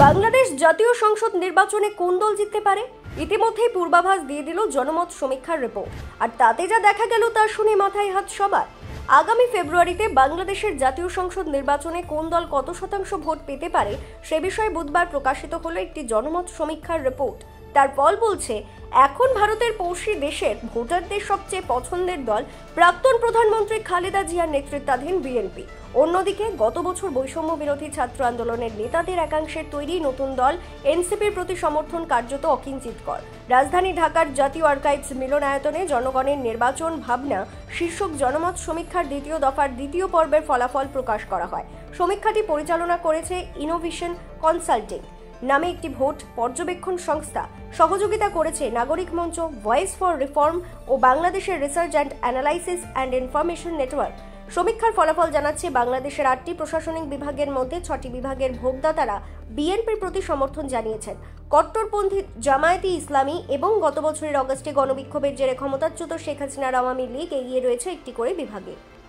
বাংলাদেশ জাতীয় সংসদ নির্বাচনে কোন দল জিততে পারে? ইতিমধ্যেই পূর্বাভাস দিয়ে দিল জনমত সমীক্ষার রিপোর্ট। আর তাতে যা দেখা গেল তা শুনে মাথায় হাত সবার। আগামী ফেব্রুয়ারিতে বাংলাদেশের জাতীয় সংসদ নির্বাচনে কোন দল কত শতাংশ ভোট পেতে পারে সে বিষয়ে বুধবার প্রকাশিত হলো একটি জনমত সমীক্ষার রিপোর্ট। তার ফল বলছে, এখন ভারতের পড়শি দেশের ভোটারদের সবচেয়ে পছন্দের দল প্রাক্তন প্রধানমন্ত্রী খালেদা জিয়ার নেতৃত্বাধীন বিএনপি। অন্যদিকে গত বছর বৈষম্য বিরোধী ছাত্র আন্দোলনের নেতাদের একাংশের তৈরি নতুন দল এনসিপির প্রতি সমর্থন কার্যত অকিঞ্চিতকর। রাজধানী ঢাকার জাতীয় আর্কাইভস মিলনায়তনে জনগণের নির্বাচন ভাবনা শীর্ষক জনমত সমীক্ষার দ্বিতীয় দফার দ্বিতীয় পর্বের ফলাফল প্রকাশ করা হয়। সমীক্ষাটি পরিচালনা করেছে ইনোভেশন কনসাল্টিং নামে একটি ভোট পর্যবেক্ষণ সংস্থা। সহযোগিতা করেছে নাগরিক মঞ্চ, ভয়েস ফর রিফর্ম ও বাংলাদেশের research and analysis and information network. সমীক্ষার ফলাফল জানাচ্ছে, বাংলাদেশের 8টি প্রশাসনিক বিভাগের মধ্যে 6টি বিভাগের ভোটদাতারা বিএনপির প্রতি সমর্থন জানিয়েছেন। কট্টরপন্থী জামায়াতে ইসলামী এবং গত বছরের অগস্টে গণবিক্ষোভের জেরে ক্ষমতাচ্যুত শেখ হাসিনার আওয়ামী লীগ এগিয়ে রয়েছে একটি করে বিভাগে।